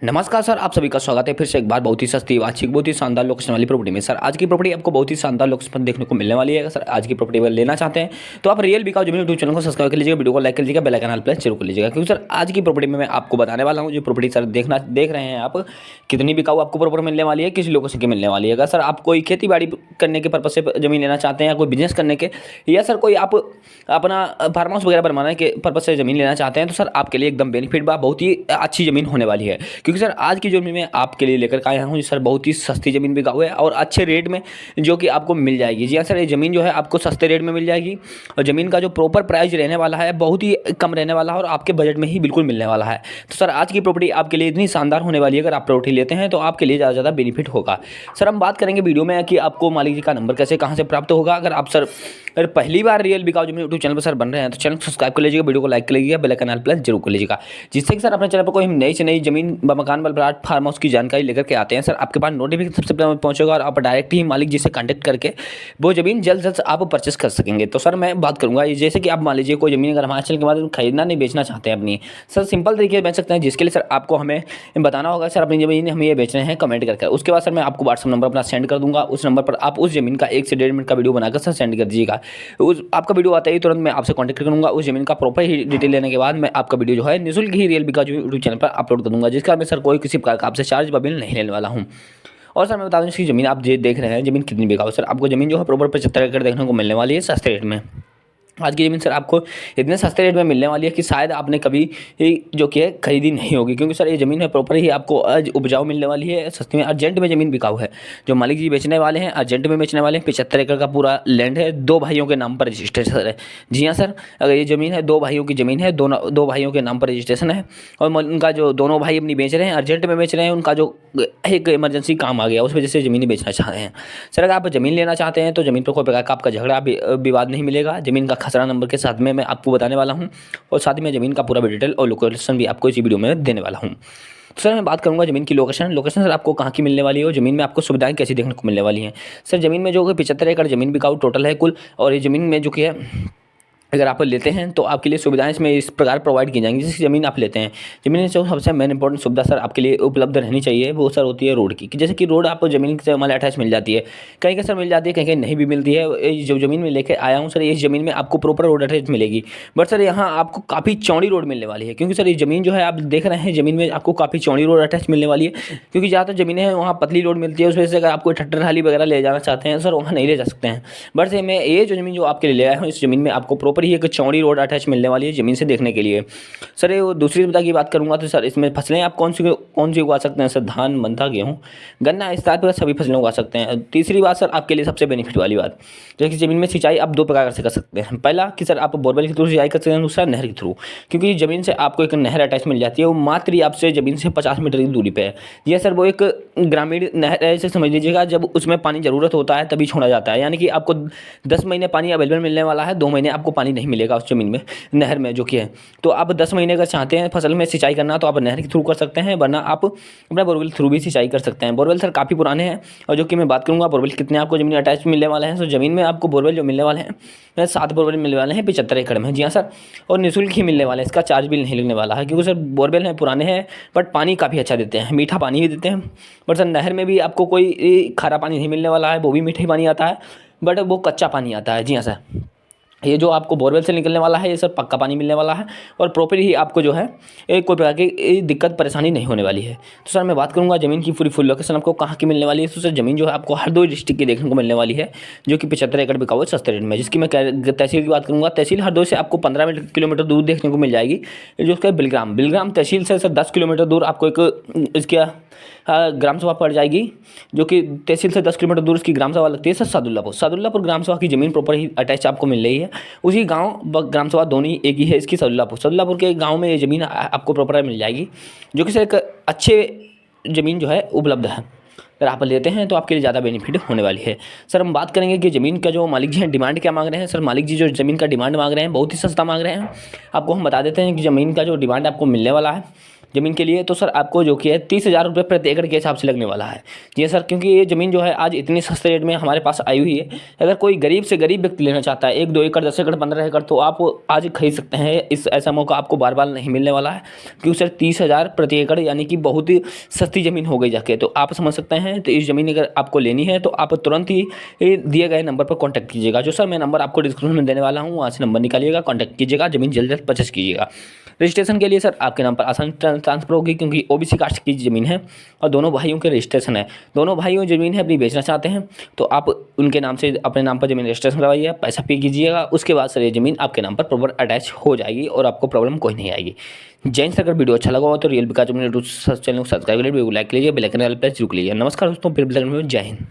नमस्कार सर, आप सभी का स्वागत है फिर से एक बार बहुत ही सस्ती वाचिक बहुत ही शानदार लोकेशन वाली प्रॉपर्टी में। सर आज की प्रॉपर्टी आपको बहुत ही शानदार लोकेशन पर देखने को मिलने वाली है। सर आज की प्रॉपर्टी अगर लेना चाहते हैं तो आप रियल बिकाऊ जमीन यूट्यूब चैनल को सब्सक्राइब कर लीजिएगा, वीडियो को लाइक कर लीजिएगा, बेल आइकन प्रेस जरूर कर लीजिएगा। क्योंकि सर आज की प्रॉपर्टी में मैं आपको बताने वाला हूँ जो प्रॉपर्टी सर देख रहे हैं आप, कितनी बिकाऊ आपको प्रॉपर मिलने वाली है, किस लोकेशन की मिलने वाली है। अगर सर आप कोई खेती बाड़ी करने के पर्पज से जमीन लेना चाहते हैं या कोई बिजनेस करने के, या सर कोई आप अपना फार्म हाउस वगैरह बनवाने के पर्पज से जमीन लेना चाहते हैं तो सर आपके लिए एकदम बेनिफिट बहुत ही अच्छी जमीन होने वाली है। क्योंकि सर आज की जमीन में आपके लिए लेकर के आया हूँ सर बहुत ही सस्ती जमीन बिकाऊ है और अच्छे रेट में जो कि आपको मिल जाएगी। जी हाँ सर, ये ज़मीन जो है आपको सस्ते रेट में मिल जाएगी और ज़मीन का जो प्रॉपर प्राइस रहने वाला है बहुत ही कम रहने वाला है और आपके बजट में ही बिल्कुल मिलने वाला है। तो सर आज की प्रॉपर्टी आपके लिए इतनी शानदार होने वाली है, अगर आप प्रॉपर्टी लेते हैं तो आपके लिए ज़्यादा ज़्यादा बेनिफिट होगा। सर हम बात करेंगे वीडियो में कि आपको मालिक जी का नंबर कैसे कहाँ से प्राप्त होगा। अगर आप सर पहली बार रियल बिकाऊ जमीन यूट्यूब चैनल पर सर बन रहे हैं तो चैनल को सब्सक्राइब कर लीजिएगा, वीडियो को लाइक कर लीजिएगा, बेल आइकन प्रेस जरूर कर लीजिएगा, जिससे कि सर अपने चैनल पर कोई हम नई से नई जमीन मकान प्लाट फार्म हाउस की जानकारी लेकर के आते हैं सर आपके पास नोटिफिकेशन सबसे पहले पहुंचेगा और आप डायरेक्ट ही मालिक जी से कांटेक्ट करके वो जमीन जल्द से जल्द आप परचेस कर सकेंगे। तो सर मैं बात करूंगा जैसे कि आप मान लीजिए कोई जमीन अगर हमारे चैनल के बाद खरीदना नहीं बेचना चाहते हैं अपनी, सर सिंपल तरीके से बेच सकते हैं, जिसके लिए सर आपको हमें बताना होगा सर अपनी जमीन हमें ये बेचना है कमेंट करके। उसके बाद सर मैं आपको व्हाट्सअप नंबर अपना सेंड कर दूंगा, उस नंबर पर आप उस जमीन का 1 से 1.5 मिनट का वीडियो बनाकर सर सेंड कर दीजिएगा। उस आपका वीडियो आता ही तुरंत मैं आपसे कॉन्टैक्ट करूँगा, उस जमीन का प्रॉपर ही डिटेल लेने के बाद मैं आपका वीडियो जो है निःशुल्क ही रियल बिकाऊ यूट्यूब चैनल पर अपलोड कर दूंगा, जिसका मैं सर कोई किसी प्रकार का आपसे चार्ज बिल नहीं लेने वाला हूँ। और सर मैं बता दूं इसकी ज़मीन आप ये देख रहे हैं जमीन कितनी बिकाऊ। सर आपको ज़मीन जो है प्रॉपर 75 एकड़ देखने को मिलने वाली है सस्ते रेट में। आज की ज़मीन सर आपको इतने सस्ते रेट में मिलने वाली है कि शायद आपने कभी जो कि है खरीदी नहीं होगी, क्योंकि सर ये ज़मीन है प्रॉपर ही आपको आज उपजाऊ मिलने वाली है, सस्ती में अर्जेंट में ज़मीन बिकाऊ है। जो मालिक जी बेचने वाले हैं अर्जेंट में बेचने वाले हैं। 75 एकड़ का पूरा लैंड है, 2 भाइयों के नाम पर रजिस्ट्रेशन है। जी हाँ सर, अगर ये ज़मीन है 2 भाइयों की ज़मीन है, दोनों 2 भाइयों के नाम पर रजिस्ट्रेशन है और उनका जो दोनों भाई अपनी बेच रहे हैं अर्जेंट में बेच रहे हैं, उनका जो एक इमरजेंसी काम आ गया उस वजह से ज़मीन बेचना चाह रहे हैं। सर अगर आप ज़मीन लेना चाहते हैं तो ज़मीन पर कोई प्रकार का आपका झगड़ा विवाद नहीं मिलेगा। ज़मीन का खसरा नंबर के साथ में मैं आपको बताने वाला हूं और साथ ही में ज़मीन का पूरा डिटेल और लोकेशन भी आपको इसी वीडियो में देने वाला हूं। तो सर मैं बात करूंगा ज़मीन की लोकेशन सर आपको कहाँ की मिलने वाली है और ज़मीन में आपको सुविधाएं कैसी देखने को मिलने वाली हैं। सर ज़मीन में जो 75 एकड़ ज़मीन बिकाऊ टोटल है कुल, और ये ज़मीन में जो कि है अगर आप लेते हैं तो आपके लिए सुविधाएं इसमें इस प्रकार प्रोवाइड की जाएंगी। जिस ज़मीन आप लेते हैं ज़मीन में जो सबसे मेन इंपॉर्टेंट सुविधा सर आपके लिए उपलब्ध रहनी चाहिए वो सर होती है रोड की, कि जैसे कि रोड आपको ज़मीन से हमारे अटैच मिल जाती है, कहीं कहीं सर मिल जाती है, कहीं कहीं नहीं भी मिलती है। जो ज़मीन में लेकर आया हूँ सर इस ज़मीन में आपको प्रॉपर रोड अटैच मिलेगी, बट सर यहाँ आपको काफ़ी चौड़ी रोड मिलने वाली है। क्योंकि सर ये ज़मीन जो है आप देख रहे हैं ज़मीन में आपको काफ़ी चौड़ी रोड अटैच मिलने वाली है, क्योंकि ज़्यादातर ज़मीनें हैं वहाँ पतली रोड मिलती है, उस वजह से अगर आपको ट्रैक्टर हाली वगैरह ले जाना चाहते हैं सर वहाँ नहीं ले जा सकते हैं। बट सर मैं ये जो ज़मीन जो आपके लिए ले आया हूँ इस ज़मीन में आपको प्रॉपर ही एक चौड़ी रोड अटैच मिलने वाली है ज़मीन से देखने के लिए। सर ये दूसरी सुविधा की बात करूंगा तो सर इसमें फसलें आप कौन सी उगा सकते हैं। सर धान, मंथा, गेहूं, गन्ना, इस तरह पर सभी फसलें उगा सकते हैं। तीसरी बात सर आपके लिए सबसे बेनिफिट वाली बात, जैसे ज़मीन में सिंचाई आप 2 प्रकार से कर सकते हैं। पहला कि सर आप बोरवेल के थ्रू सिंचाई कर सकते हैं, दूसरा नहर के थ्रू। क्योंकि ज़मीन से आपको एक नहर अटैच मिल जाती है, वो मात्र ही आपसे ज़मीन से 50 मीटर की दूरी पर है। यह सर वो एक ग्रामीण नहर ऐसे समझ लीजिएगा, जब उसमें पानी ज़रूरत होता है तभी छोड़ा जाता है, यानी कि आपको 10 महीने पानी अवेलेबल मिलने वाला है, 2 महीने आपको पानी नहीं मिलेगा उस ज़मीन में नहर में जो कि है। तो आप 10 महीने अगर चाहते हैं फसल में सिंचाई करना तो आप नहर के थ्रू कर सकते हैं, वरना आप अपना बोरवेल थ्रू भी सिंचाई कर सकते हैं। बोरवेल सर काफ़ी पुराने हैं और जो कि मैं बात करूँगा बोरवेल कितने आपको ज़मीन अटैच मिलने वाले हैं। तो ज़मीन में आपको बोरवेल जो मिलने वाले हैं 7 बोरवेल मिलने वाले हैं 75 एकड़ में। जी हाँ सर, और निःशुल्क ही मिलने वाला है, इसका चार्ज भी नहीं लगने वाला है, क्योंकि सर बोरवेल हैं पुराने हैं बट पानी काफ़ी अच्छा देते हैं, मीठा पानी भी देते हैं। बट सर नहर में भी आपको कोई खारा पानी नहीं मिलने वाला है, वो भी मीठा ही पानी आता है बट वो कच्चा पानी आता है। जी हाँ सर, ये जो आपको बोरवेल से निकलने वाला है ये सर पक्का पानी मिलने वाला है और प्रॉपर ही आपको जो है कोई प्रकार की दिक्कत परेशानी नहीं होने वाली है। तो सर मैं बात करूंगा ज़मीन की पूरी फुल लोकेशन आपको कहाँ की मिलने वाली है। तो सर ज़मीन जो है आपको हरदोई डिस्ट्रिक्ट की देखने को मिलने वाली है, जो कि 75 एकड़ बिकाऊ है सस्ते रेट में। जिसकी मैं तहसील की बात करूँगा, तहसील हरदोई से आपको 15 किलोमीटर दूर देखने को मिल जाएगी, जो उसका बिलग्राम तहसील से सर 10 किलोमीटर दूर आपको एक इसका ग्राम सभा पड़ जाएगी, जो कि तहसील से 10 किलोमीटर दूर इसकी ग्राम सभा लगती है सर सादुल्लापुर ग्राम सभा की ज़मीन प्रॉपर ही अटैच आपको मिल रही है। उसी गांव ग्राम सभा दोनों ही एक ही है इसकी। सादुल्लापुर के गांव में ये ज़मीन आपको प्रॉपर मिल जाएगी, जो कि सर एक अच्छे ज़मीन जो है उपलब्ध है। अगर आप लेते हैं तो आपके लिए ज़्यादा बेनिफिट होने वाली है। सर हम बात करेंगे कि ज़मीन का जो मालिक जी हैं डिमांड क्या मांग रहे हैं। सर मालिक जी जो ज़मीन का डिमांड मांग रहे हैं बहुत ही सस्ता मांग रहे हैं। आपको हम बता देते हैं कि ज़मीन का जो डिमांड आपको मिलने वाला है ज़मीन के लिए, तो सर आपको जो कि है 30,000 रुपये प्रति एकड़ के हिसाब से लगने वाला है। जी सर, क्योंकि ये ज़मीन जो है आज इतनी सस्ते रेट में हमारे पास आई हुई है। अगर कोई गरीब से गरीब व्यक्ति लेना चाहता है 1-2 एकड़, 10 एकड़, 15 एकड़, तो आप आज खरीद सकते हैं। इस ऐसा मौका आपको बार बार नहीं मिलने वाला है, क्योंकि सर 30,000 प्रति एकड़ यानी कि बहुत ही सस्ती ज़मीन हो गई जाके। तो आप समझ सकते हैं। तो इस ज़मीन अगर आपको लेनी है तो आप तुरंत ही दिए गए नंबर पर कॉन्टैक्ट कीजिएगा। जो सर मैं नंबर आपको डिस्क्रिप्शन में देने वाला हूँ, वहाँ से नंबर निकालिएगा, कॉन्टैक्ट कीजिएगा, ज़मीन जल्द से जल्द परचेस कीजिएगा। रजिस्ट्रेशन के लिए सर आपके नाम पर आसान ट्रांसफर होगी, क्योंकि ओबीसी कास्ट की ज़मीन है और दोनों भाइयों के रजिस्ट्रेशन है। दोनों भाइयों ज़मीन है अपनी बेचना चाहते हैं, तो आप उनके नाम से अपने नाम पर ज़मीन रजिस्ट्रेशन करवाइए, पैसा पे कीजिएगा। उसके बाद सर ये ज़मीन आपके नाम पर प्रॉपर अटैच हो जाएगी और आपको प्रॉब्लम कोई नहीं आएगी। जय हिंद। अगर वीडियो अच्छा लगा हो तो रियल विकास चैनल को सब्सक्राइब कीजिए, बेल आइकन वाले प्रेस जरूर कीजिए। नमस्कार दोस्तों, फिर जय हिंद।